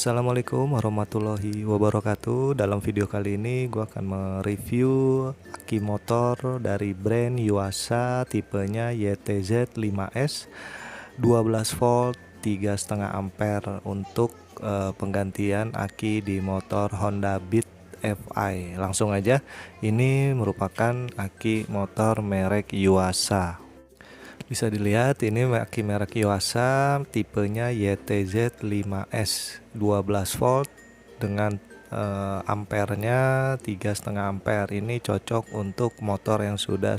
Assalamualaikum warahmatullahi wabarakatuh. Dalam video kali ini gue akan mereview aki motor dari brand Yuasa, tipenya YTZ5S 12 volt 3,5 ampere untuk penggantian aki di motor Honda Beat Fi. Langsung aja, ini merupakan aki motor merek Yuasa. Bisa dilihat ini aki merek Yuasa, tipenya YTZ5S 12 volt dengan ampernya 3,5 ampere. Ini cocok untuk motor yang sudah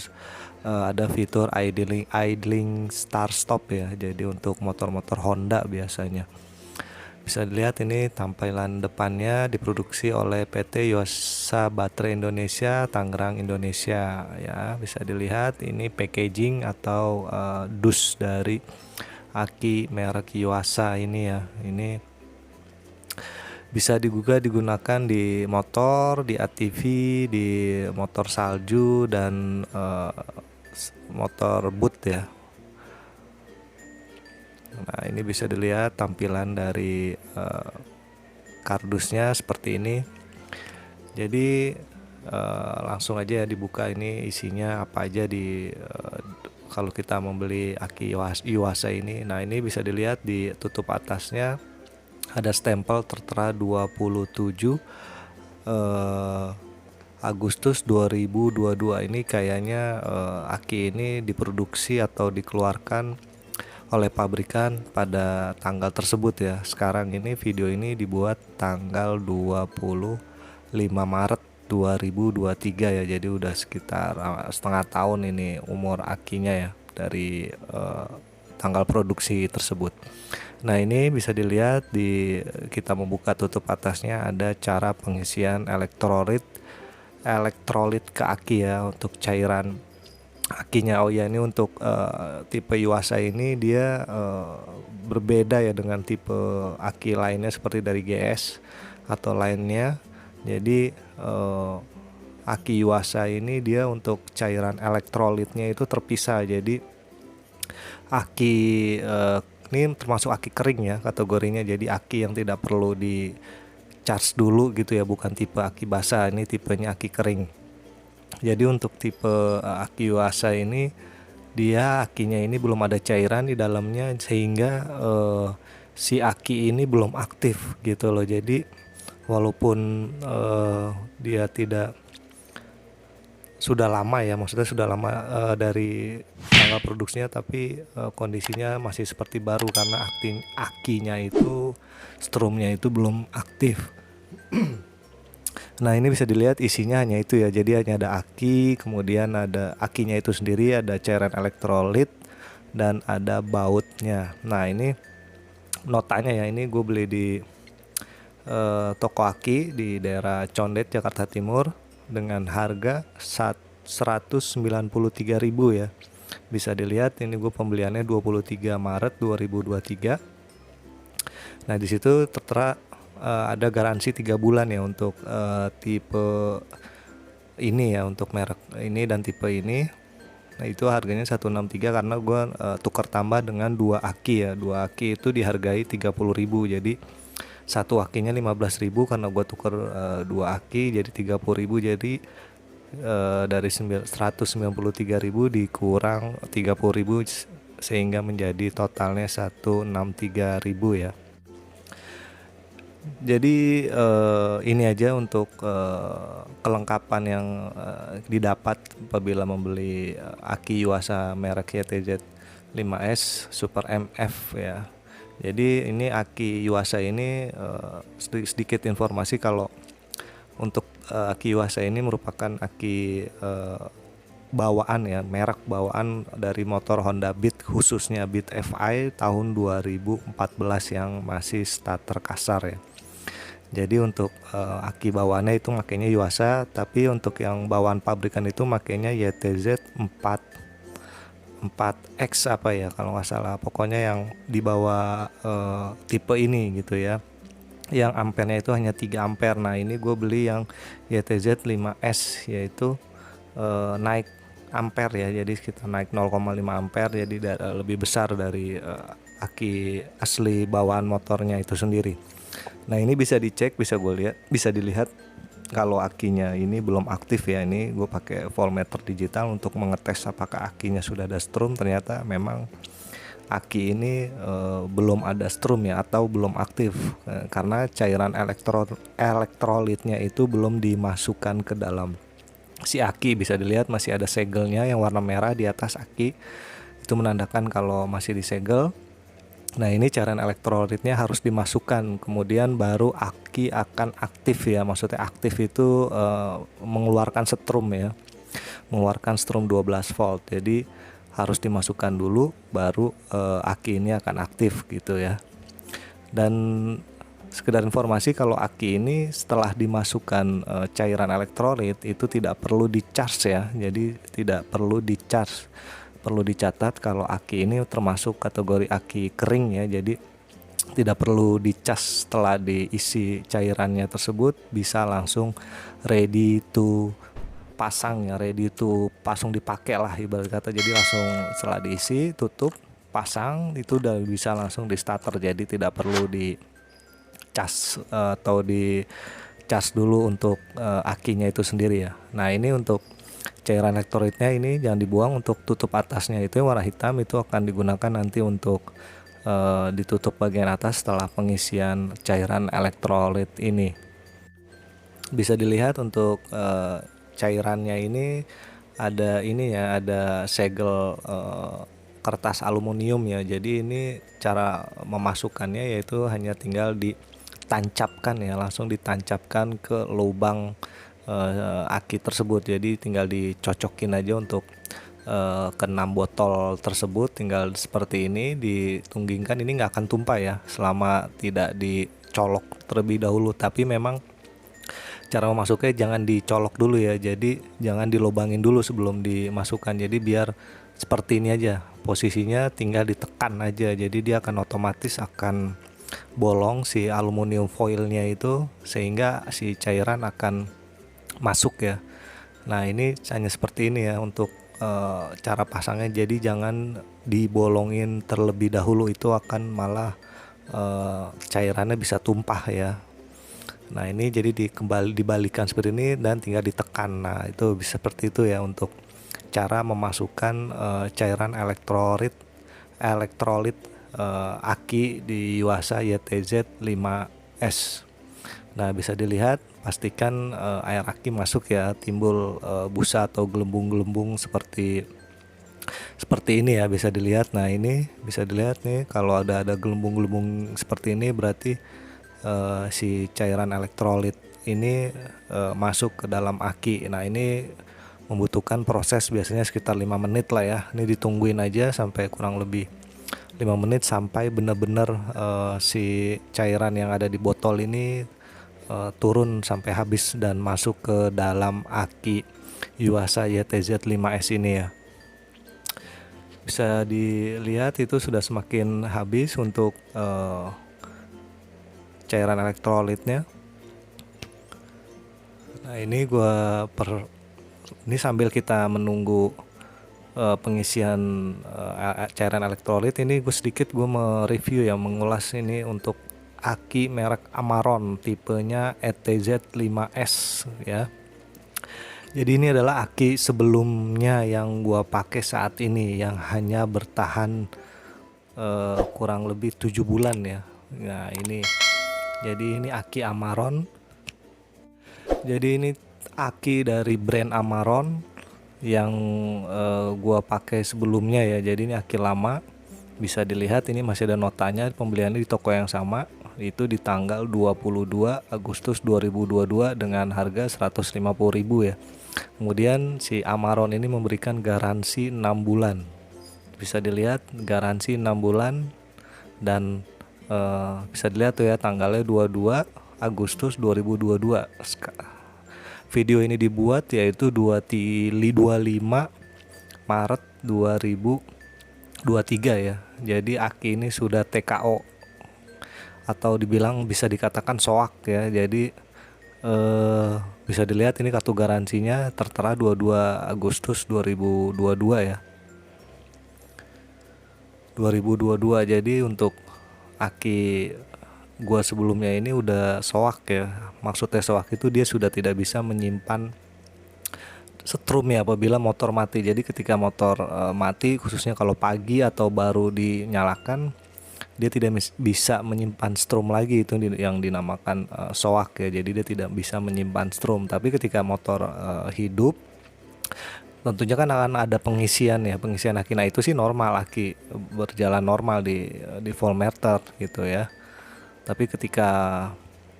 ada fitur idling start stop ya. Jadi untuk motor-motor Honda biasanya. Bisa dilihat ini tampilan depannya diproduksi oleh PT Yuasa Baterai Indonesia, Tangerang, Indonesia ya. Bisa dilihat ini packaging atau dus dari aki merek Yuasa ini ya. Ini bisa juga digunakan di motor, di ATV, di motor salju dan motor boot ya. Nah, ini bisa dilihat tampilan dari kardusnya seperti ini. Jadi langsung aja ya dibuka, ini isinya apa aja kalau kita membeli aki Yuasa ini. Nah, ini bisa dilihat di tutup atasnya ada stempel tertera 27 Agustus 2022. Ini kayaknya aki ini diproduksi atau dikeluarkan oleh pabrikan pada tanggal tersebut ya. Sekarang ini video ini dibuat tanggal 25 Maret 2023 ya. Jadi udah sekitar setengah tahun ini umur akinya ya dari tanggal produksi tersebut. Nah, ini bisa dilihat kita membuka tutup atasnya ada cara pengisian elektrolit ke aki ya untuk cairan akinya. Oh ya, ini untuk tipe Yuasa ini dia berbeda ya dengan tipe aki lainnya seperti dari GS atau lainnya. Jadi aki Yuasa ini dia untuk cairan elektrolitnya itu terpisah. Jadi aki ini termasuk aki kering ya kategorinya. Jadi aki yang tidak perlu di charge dulu gitu ya, bukan tipe aki basah. Ini tipenya aki kering. Jadi untuk tipe aki Yuasa ini dia akinya ini belum ada cairan di dalamnya, sehingga si aki ini belum aktif gitu loh. Jadi walaupun dia sudah lama ya, maksudnya sudah lama dari tanggal produksinya, tapi kondisinya masih seperti baru karena akinya itu strumnya itu belum aktif. Nah, ini bisa dilihat isinya hanya itu ya. Jadi hanya ada aki, kemudian ada akinya itu sendiri, ada cairan elektrolit, dan ada bautnya. Nah, ini notanya ya, ini gue beli di toko aki di daerah Condet, Jakarta Timur dengan harga 193.000 ya. Bisa dilihat ini gue pembeliannya 23 Maret 2023. Nah, di situ tertera ada garansi 3 bulan ya untuk tipe ini ya, untuk merek ini dan tipe ini. Nah, itu harganya 163 karena gue tukar tambah dengan 2 aki ya. 2 aki itu dihargai 30.000. Jadi satu akinya 15.000 karena gue tukar 2 aki jadi 30.000. Jadi dari 193.000 dikurang 30.000 sehingga menjadi totalnya 163.000 ya. Jadi ini aja untuk kelengkapan yang didapat apabila membeli aki Yuasa merek YTZ5S Super MF ya. Jadi ini aki Yuasa ini sedikit informasi kalau untuk aki Yuasa ini merupakan aki bawaan ya, merek bawaan dari motor Honda Beat, khususnya Beat Fi tahun 2014 yang masih starter kasar ya. Jadi untuk aki bawaannya itu makanya Yuasa, tapi untuk yang bawaan pabrikan itu makanya YTZ 4X apa ya kalau nggak salah. Pokoknya yang di bawah tipe ini gitu ya, yang ampernya itu hanya 3 ampere. Nah, ini gue beli yang YTZ 5S yaitu naik ampere ya, jadi kita naik 0,5 ampere, jadi lebih besar dari aki asli bawaan motornya itu sendiri. Nah ini bisa dicek, bisa dilihat kalau akinya ini belum aktif ya. Ini gue pakai voltmeter digital untuk mengetes apakah akinya sudah ada strum. Ternyata memang aki ini belum ada strum ya, atau belum aktif karena cairan elektrolitnya itu belum dimasukkan ke dalam si aki. Bisa dilihat masih ada segelnya yang warna merah di atas aki, itu menandakan kalau masih disegel. Nah ini cairan elektrolitnya harus dimasukkan, kemudian baru aki akan aktif ya. Maksudnya aktif itu mengeluarkan strum ya, mengeluarkan strum 12 volt. Jadi harus dimasukkan dulu, baru aki ini akan aktif gitu ya. Dan sekedar informasi, kalau aki ini setelah dimasukkan cairan elektrolit itu tidak perlu di-charge ya. Jadi tidak perlu di-charge. Perlu dicatat kalau aki ini termasuk kategori aki kering ya. Jadi tidak perlu dicas setelah diisi cairannya tersebut, bisa langsung ready to pasang ya, ready to pasang dipakai lah ibarat kata. Jadi langsung setelah diisi, tutup, pasang, itu udah bisa langsung di starter. Jadi tidak perlu di cas atau di cas dulu untuk akinya itu sendiri ya. Nah ini untuk cairan elektrolitnya ini jangan dibuang. Untuk tutup atasnya itu yang warna hitam, itu akan digunakan nanti untuk ditutup bagian atas setelah pengisian cairan elektrolit ini. Bisa dilihat untuk cairannya ini ada ini ya, ada segel kertas aluminium ya. Jadi ini cara memasukkannya yaitu hanya tinggal ditancapkan ya, langsung ditancapkan ke lubang aki tersebut. Jadi tinggal dicocokin aja untuk ke 6 botol tersebut, tinggal seperti ini ditunggingkan. Ini nggak akan tumpah ya selama tidak dicolok terlebih dahulu, tapi memang cara memasuknya jangan dicolok dulu ya. Jadi jangan dilobangin dulu sebelum dimasukkan. Jadi biar seperti ini aja posisinya, tinggal ditekan aja. Jadi dia akan otomatis akan bolong si aluminium foilnya itu, sehingga si cairan akan masuk ya. Nah ini hanya seperti ini ya untuk cara pasangnya. Jadi jangan dibolongin terlebih dahulu, itu akan malah cairannya bisa tumpah ya. Nah ini jadi dibalikan seperti ini dan tinggal ditekan. Nah itu bisa seperti itu ya untuk cara memasukkan cairan elektrolit aki di Yuasa YTZ 5S. Nah bisa dilihat, pastikan air aki masuk ya, timbul busa atau gelembung-gelembung seperti ini ya, bisa dilihat. Nah ini bisa dilihat nih, kalau ada gelembung-gelembung seperti ini berarti si cairan elektrolit ini masuk ke dalam aki. Nah ini membutuhkan proses biasanya sekitar 5 menit lah ya. Ini ditungguin aja sampai kurang lebih 5 menit sampai benar-benar si cairan yang ada di botol ini turun sampai habis dan masuk ke dalam aki Yuasa YTZ 5S ini ya. Bisa dilihat itu sudah semakin habis untuk cairan elektrolitnya. Nah ini ini sambil kita menunggu pengisian cairan elektrolit ini, gue sedikit mereview ya, mengulas ini untuk aki merek Amaron, tipenya ETZ 5S ya. Jadi ini adalah aki sebelumnya yang gua pakai saat ini, yang hanya bertahan kurang lebih 7 bulan ya. Nah ini, jadi ini aki Amaron. Jadi ini aki dari brand Amaron yang gua pakai sebelumnya ya. Jadi ini aki lama. Bisa dilihat ini masih ada notanya, pembeliannya di toko yang sama, itu di tanggal 22 Agustus 2022 dengan harga 150.000 ya. Kemudian si Amaron ini memberikan garansi 6 bulan. Bisa dilihat garansi 6 bulan dan bisa dilihat tuh ya, tanggalnya 22 Agustus 2022. Video ini dibuat yaitu 25 Maret 2023 ya. Jadi aki ini sudah TKO atau dibilang bisa dikatakan soak ya. Jadi bisa dilihat ini kartu garansinya tertera 22 Agustus 2022 ya. 2022. Jadi untuk aki gua sebelumnya ini udah soak ya. Maksudnya soak itu dia sudah tidak bisa menyimpan setrum ya apabila motor mati. Jadi ketika motor mati, khususnya kalau pagi atau baru dinyalakan, dia tidak bisa menyimpan strum lagi, itu yang dinamakan soak ya. Jadi dia tidak bisa menyimpan strum. Tapi ketika motor hidup, tentunya kan akan ada pengisian ya, pengisian aki. Nah itu sih normal, aki berjalan normal di voltmeter gitu ya. Tapi ketika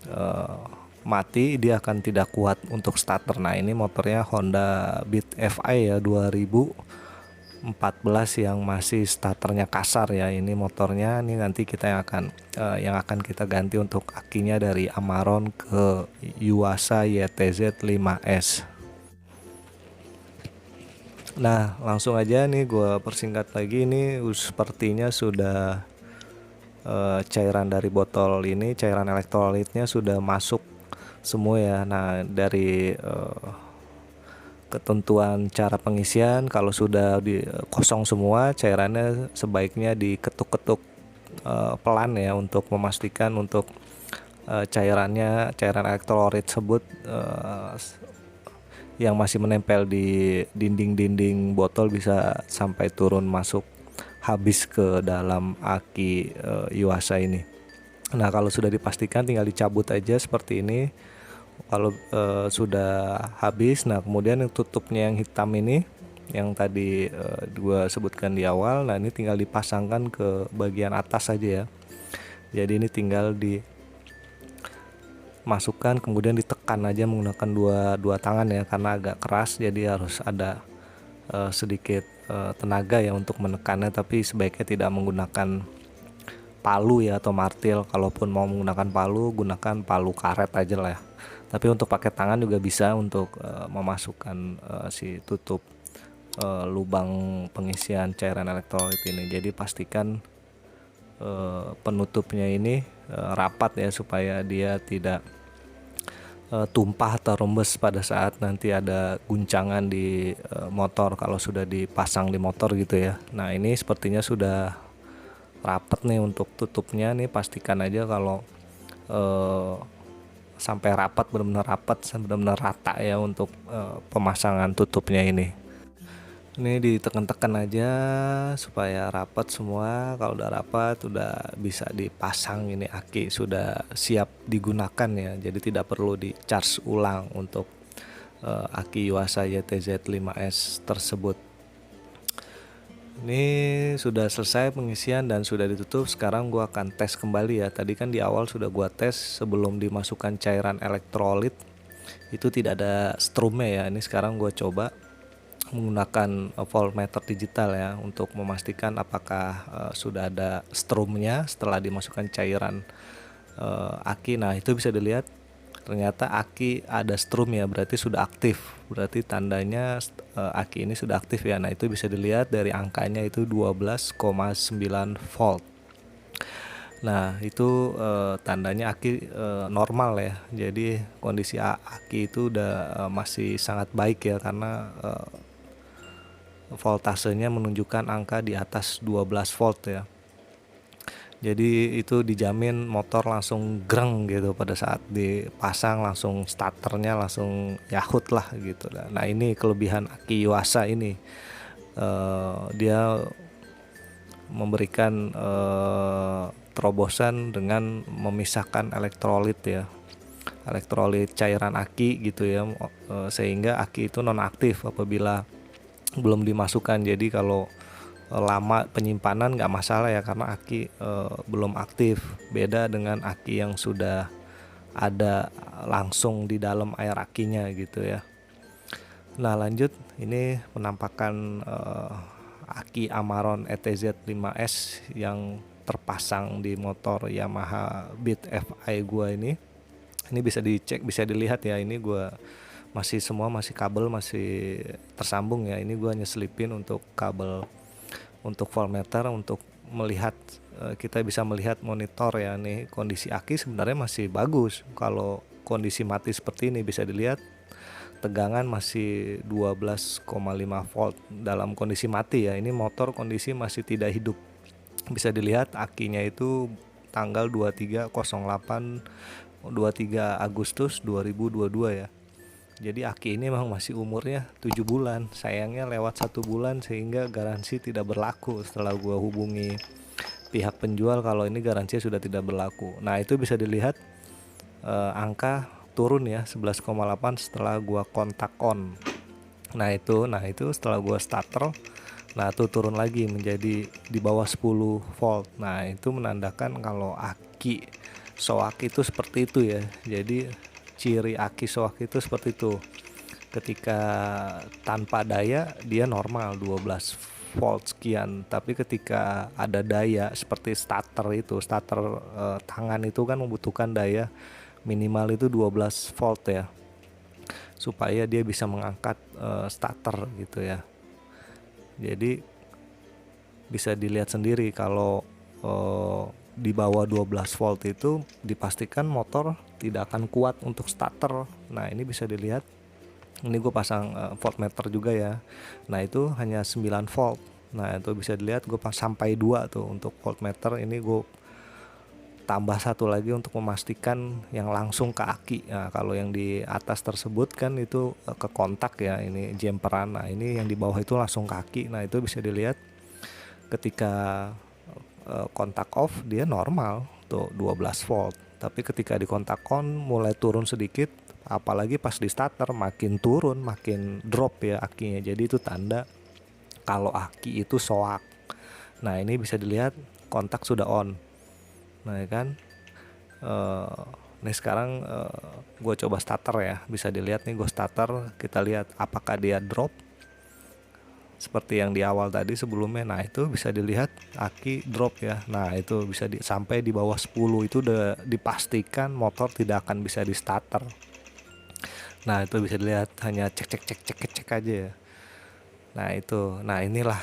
eh, mati, dia akan tidak kuat untuk starter. Nah ini motornya Honda Beat Fi ya 2014 yang masih starternya kasar ya. Ini motornya ini nanti kita yang akan kita ganti untuk akinya dari Amarron ke Yuasa YTZ 5S. Nah langsung aja nih gue persingkat lagi. Ini sepertinya sudah cairan dari botol ini, cairan elektrolitnya sudah masuk semua ya. Nah dari ketentuan cara pengisian, kalau sudah kosong semua, cairannya sebaiknya diketuk-ketuk pelan ya, untuk memastikan untuk cairan elektrolit tersebut yang masih menempel di dinding-dinding botol bisa sampai turun masuk habis ke dalam aki Yuasa ini. Nah kalau sudah dipastikan tinggal dicabut aja seperti ini. Kalau sudah habis, nah kemudian yang tutupnya yang hitam ini yang tadi gua sebutkan di awal, nah ini tinggal dipasangkan ke bagian atas saja ya. Jadi ini tinggal dimasukkan kemudian ditekan aja menggunakan dua tangan ya, karena agak keras jadi harus ada sedikit tenaga ya untuk menekannya. Tapi sebaiknya tidak menggunakan palu ya atau martil. Kalaupun mau menggunakan palu, gunakan palu karet aja lah ya. Tapi untuk pakai tangan juga bisa untuk memasukkan si tutup lubang pengisian cairan elektrolit ini. Jadi pastikan penutupnya ini rapat ya, supaya dia tidak tumpah atau rembes pada saat nanti ada guncangan di motor kalau sudah dipasang di motor gitu ya. Nah ini sepertinya sudah rapat nih untuk tutupnya. Nih pastikan aja kalau sampai rapat, benar-benar rapat, benar-benar rata ya untuk pemasangan tutupnya ini. Ini ditekan-tekan aja supaya rapat semua. Kalau udah rapat, udah bisa dipasang. Ini aki sudah siap digunakan ya. Jadi tidak perlu di charge ulang untuk aki Yuasa YTZ 5S tersebut. Ini sudah selesai pengisian dan sudah ditutup. Sekarang gua akan tes kembali ya. Tadi kan di awal sudah gua tes sebelum dimasukkan cairan elektrolit, itu tidak ada strumnya ya. Ini sekarang gua coba menggunakan voltmeter digital ya, untuk memastikan apakah sudah ada strumnya setelah dimasukkan cairan aki. Nah itu bisa dilihat ternyata aki ada strum ya, berarti sudah aktif, berarti tandanya aki ini sudah aktif ya. Nah itu bisa dilihat dari angkanya itu 12,9 volt. Nah itu tandanya aki normal ya. Jadi kondisi aki itu udah masih sangat baik ya, karena voltasenya menunjukkan angka di atas 12 volt ya. Jadi itu dijamin motor langsung greng gitu pada saat dipasang, langsung starternya langsung yahut lah gitu. Nah ini kelebihan aki Yuasa ini, dia memberikan terobosan dengan memisahkan elektrolit ya, elektrolit cairan aki gitu ya, sehingga aki itu nonaktif apabila belum dimasukkan. Jadi kalau lama penyimpanan nggak masalah ya, karena aki belum aktif. Beda dengan aki yang sudah ada langsung di dalam air akinya gitu ya. Nah lanjut, ini penampakan aki Amarron ETZ 5S yang terpasang di motor Yamaha Beat Fi gua ini. Ini bisa dicek, bisa dilihat ya, ini gua masih kabel masih tersambung ya. Ini gua nyeselipin untuk kabel untuk voltmeter untuk melihat, kita bisa melihat monitor ya. Nih kondisi aki sebenarnya masih bagus. Kalau kondisi mati seperti ini bisa dilihat tegangan masih 12,5 volt dalam kondisi mati ya. Ini motor kondisi masih tidak hidup. Bisa dilihat akinya itu tanggal 23 Agustus 2022 ya. Jadi aki ini memang masih umurnya 7 bulan. Sayangnya lewat 1 bulan sehingga garansi tidak berlaku setelah gua hubungi pihak penjual kalau ini garansi sudah tidak berlaku. Nah, itu bisa dilihat angka turun ya 11,8 setelah gua kontak on. Nah itu setelah gua starter, nah itu turun lagi menjadi di bawah 10 volt. Nah, itu menandakan kalau aki soak itu seperti itu ya. Jadi ciri aki soak itu seperti itu. Ketika tanpa daya dia normal 12 volt sekian, tapi ketika ada daya seperti starter itu, starter tangan itu kan membutuhkan daya minimal itu 12 volt ya, supaya dia bisa mengangkat starter gitu ya. Jadi bisa dilihat sendiri kalau di bawah 12 volt itu dipastikan motor tidak akan kuat untuk starter. Nah, ini bisa dilihat, ini gue pasang voltmeter juga ya. Nah, itu hanya 9 volt. Nah, itu bisa dilihat gue sampai 2 tuh untuk voltmeter. Ini gue tambah 1 lagi untuk memastikan yang langsung ke aki. Nah, kalau yang di atas tersebut kan itu ke kontak ya, ini jumperan. Nah, ini yang di bawah itu langsung ke aki. Nah, itu bisa dilihat ketika kontak off dia normal tuh 12 volt, tapi ketika di kontak on mulai turun sedikit, apalagi pas di starter makin turun, makin drop ya akinya. Jadi itu tanda kalau aki itu soak. Nah, ini bisa dilihat kontak sudah on. Nah, ya kan nih sekarang gue coba starter ya, bisa dilihat nih gue starter, kita lihat apakah dia drop seperti yang di awal tadi sebelumnya. Nah, itu bisa dilihat aki drop ya. Nah, itu bisa sampai di bawah 10 itu udah dipastikan motor tidak akan bisa di starter. Nah, itu bisa dilihat hanya cek aja ya. Nah, itu. Nah, inilah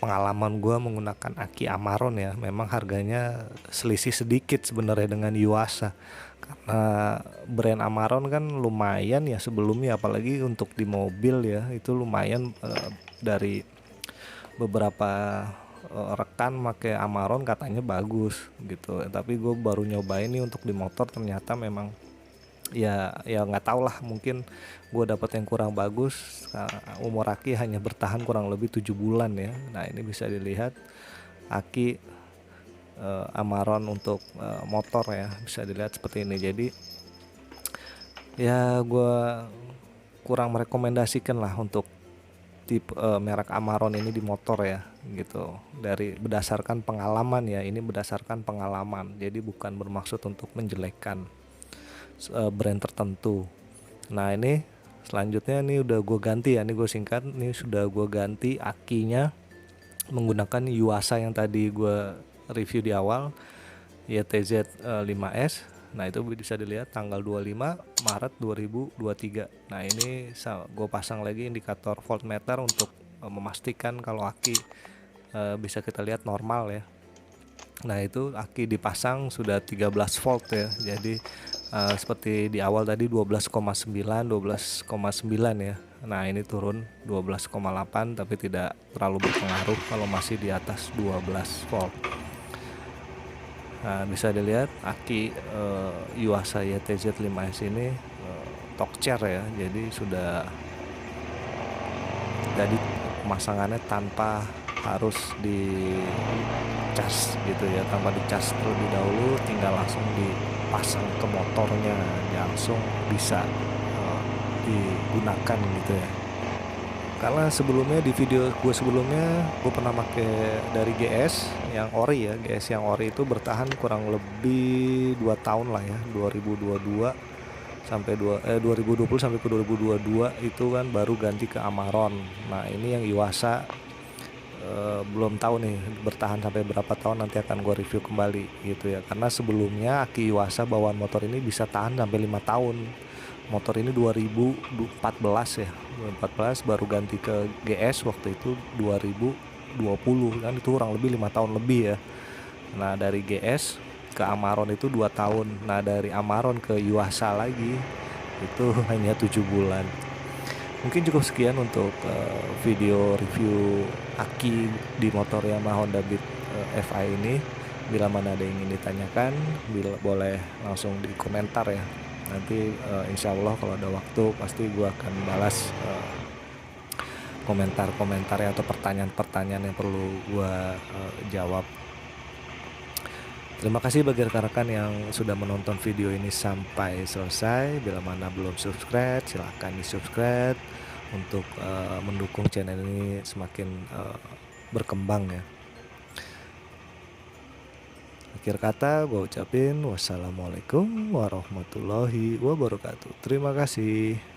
pengalaman gue menggunakan aki Amaron ya. Memang harganya selisih sedikit sebenarnya dengan Yuasa. Karena brand Amaron kan lumayan ya sebelumnya, apalagi untuk di mobil ya, itu lumayan. Dari beberapa rekan pakai Amaron katanya bagus gitu, tapi gue baru nyobain nih untuk di motor, ternyata memang ya nggak tau lah, mungkin gue dapet yang kurang bagus. Umur aki hanya bertahan kurang lebih 7 bulan ya. Nah, ini bisa dilihat aki Amaron untuk motor ya, bisa dilihat seperti ini. Jadi ya gue kurang merekomendasikan lah untuk tipe merek Amaron ini di motor ya gitu, dari berdasarkan pengalaman ya, ini berdasarkan pengalaman, jadi bukan bermaksud untuk menjelekkan brand tertentu. Nah, ini selanjutnya nih udah gue ganti ya, ini gue singkat, nih sudah gue ganti akinya menggunakan Yuasa yang tadi gue review di awal, YTZ 5S. Nah, itu bisa dilihat tanggal 25 Maret 2023. Nah, ini gue pasang lagi indikator voltmeter untuk memastikan kalau aki bisa kita lihat normal ya. Nah, itu aki dipasang sudah 13 volt ya. Jadi seperti di awal tadi 12,9 ya. Nah, ini turun 12,8, tapi tidak terlalu berpengaruh kalau masih di atas 12 volt. Nah, bisa dilihat aki Yuasa YTZ 5S ini torque chair ya. Jadi sudah jadi pemasangannya tanpa harus di cas gitu ya, tanpa di cas terlebih dahulu, tinggal langsung dipasang ke motornya, langsung bisa digunakan gitu ya. Karena sebelumnya di video gue sebelumnya gue pernah pakai dari GS yang ori ya, GS yang ori itu bertahan kurang lebih 2 tahun lah ya, 2022 sampai 2020 sampai ke 2022 itu kan baru ganti ke Amaron. Nah, ini yang Yuasa belum tahu nih bertahan sampai berapa tahun, nanti akan gue review kembali gitu ya. Karena sebelumnya aki Yuasa bawaan motor ini bisa tahan sampai 5 tahun. Motor ini 2014 ya, 2014 baru ganti ke GS waktu itu 2020 kan, itu kurang lebih 5 tahun lebih ya. Nah, dari GS ke Amaron itu 2 tahun. Nah, dari Amaron ke Yuasa lagi itu hanya 7 bulan. Mungkin cukup sekian untuk video review aki di motor Yamaha Honda Beat FI ini. Bila mana ada yang ingin ditanyakan, boleh langsung di komentar ya. Nanti insya Allah kalau ada waktu pasti gue akan balas komentar-komentarnya atau pertanyaan-pertanyaan yang perlu gue jawab. Terima kasih bagi rekan-rekan yang sudah menonton video ini sampai selesai. Bila mana belum subscribe, silahkan di subscribe untuk mendukung channel ini semakin berkembang ya. Akhir kata gue ucapin wassalamualaikum warahmatullahi wabarakatuh. Terima kasih.